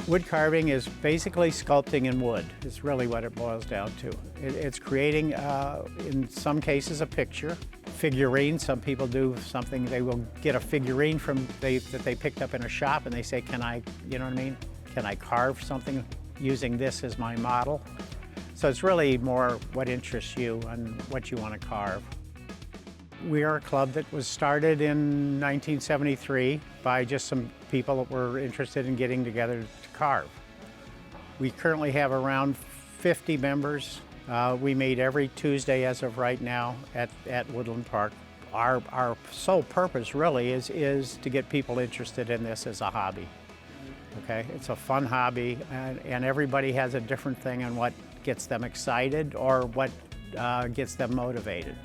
Wood carving is basically sculpting in wood. It's really what it boils down to. It's creating, in some cases, a picture. Figurine, some people do something, they will get a figurine that they picked up in a shop and they say, can I, you know what I mean? Can I carve something using this as my model? So it's really more what interests you and what you want to carve. We are a club that was started in 1973 by just some people that were interested in getting together to carve. We currently have around 50 members. We meet every Tuesday as of right now at Woodland Park. Our sole purpose really is to get people interested in this as a hobby. Okay, it's a fun hobby, and everybody has a different thing on what gets them excited or what gets them motivated.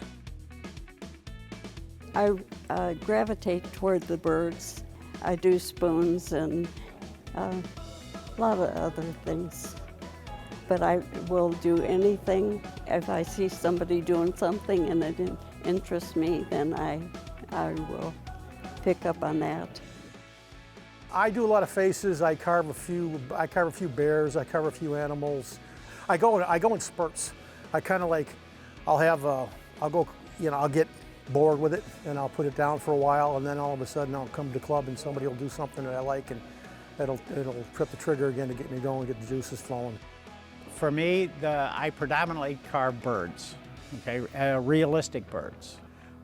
I gravitate toward the birds. I do spoons and a lot of other things. But I will do anything. If I see somebody doing something and it interests me, then I will pick up on that. I do a lot of faces. I carve a few bears. I carve a few animals. I go in spurts. I kind of like, I'll get bored with it and I'll put it down for a while, and then all of a sudden I'll come to the club and somebody will do something that I like, and it'll trip the trigger again to get me going, get the juices flowing. For me, I predominantly carve birds, okay, realistic birds.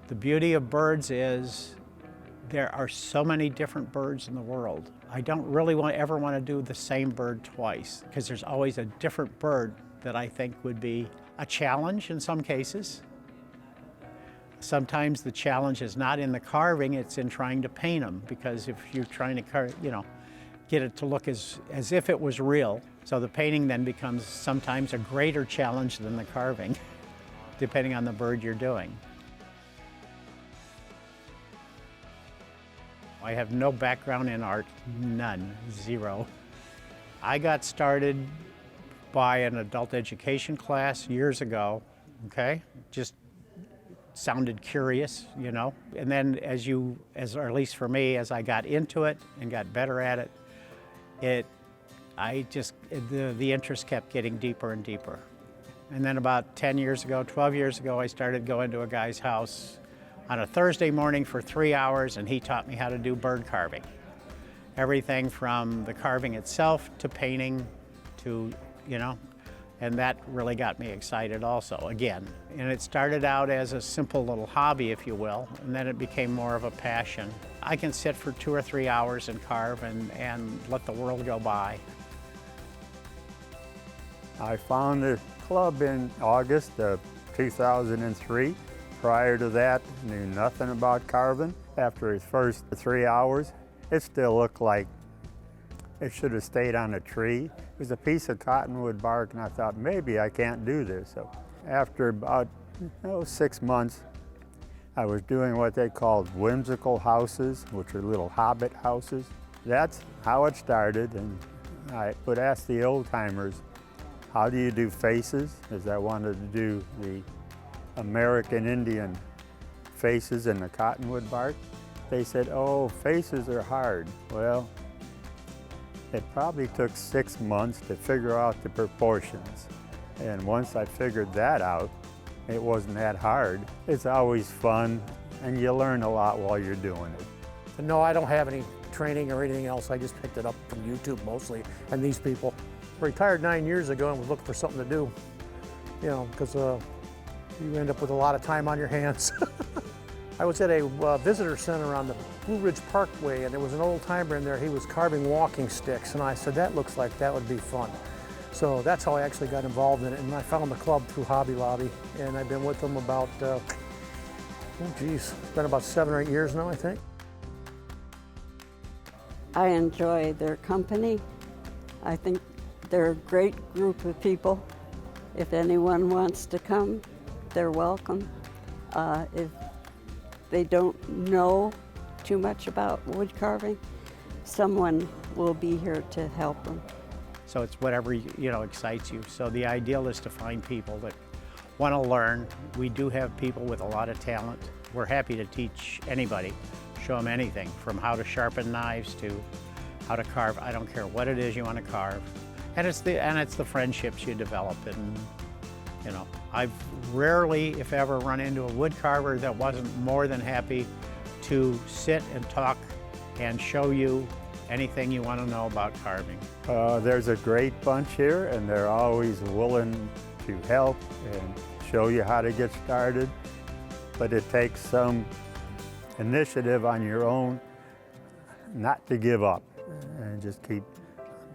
The beauty of birds is there are so many different birds in the world. I don't really ever want to do the same bird twice, because there's always a different bird that I think would be a challenge in some cases. Sometimes the challenge is not in the carving, it's in trying to paint them, because if you're trying to get it to look as if it was real. So the painting then becomes sometimes a greater challenge than the carving, depending on the bird you're doing. I have no background in art, none, zero. I got started by an adult education class years ago, okay? Just sounded curious, you know? And then or at least for me, as I got into it and got better at it, the interest kept getting deeper and deeper. And then about 10 years ago, 12 years ago, I started going to a guy's house on a Thursday morning for 3 hours, and he taught me how to do bird carving. Everything from the carving itself to painting to, and that really got me excited also, again. And it started out as a simple little hobby, if you will, and then it became more of a passion. I can sit for 2 or 3 hours and carve and let the world go by. I found the club in August of 2003. Prior to that, knew nothing about carving. After his first 3 hours, it still looked like it should have stayed on a tree. It was a piece of cottonwood bark, and I thought, maybe I can't do this. So after about 6 months, I was doing what they called whimsical houses, which are little hobbit houses. That's how it started, and I would ask the old-timers, how do you do faces? Because I wanted to do the American Indian faces in the cottonwood bark. They said, oh, faces are hard. Well, it probably took 6 months to figure out the proportions. And once I figured that out, it wasn't that hard. It's always fun, and you learn a lot while you're doing it. No, I don't have any training or anything else. I just picked it up from YouTube mostly, and these people. I retired 9 years ago and was looking for something to do, because you end up with a lot of time on your hands. I was at a visitor center on the Blue Ridge Parkway, and there was an old timer in there. He was carving walking sticks, and I said, that looks like that would be fun. So that's how I actually got involved in it, and I found the club through Hobby Lobby, and I've been with them about, it's been about 7 or 8 years now, I think. I enjoy their company. I think they're a great group of people. If anyone wants to come, they're welcome. If they don't know too much about wood carving, someone will be here to help them. So it's whatever excites you. So the ideal is to find people that want to learn. We do have people with a lot of talent. We're happy to teach anybody, show them anything from how to sharpen knives to how to carve. I don't care what it is you want to carve. And it's the friendships you develop. And you know, I've rarely, if ever, run into a wood carver that wasn't more than happy to sit and talk and show you anything you want to know about carving. There's a great bunch here, and they're always willing to help and show you how to get started. But it takes some initiative on your own not to give up and just keep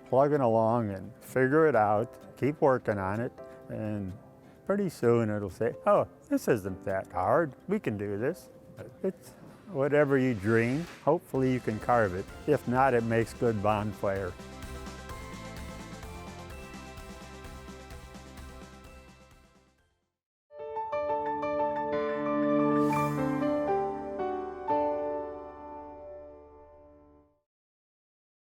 plugging along and figure it out, keep working on it, and pretty soon it'll say, oh, this isn't that hard, we can do this. It's whatever you dream, hopefully you can carve it. If not, it makes good bonfire.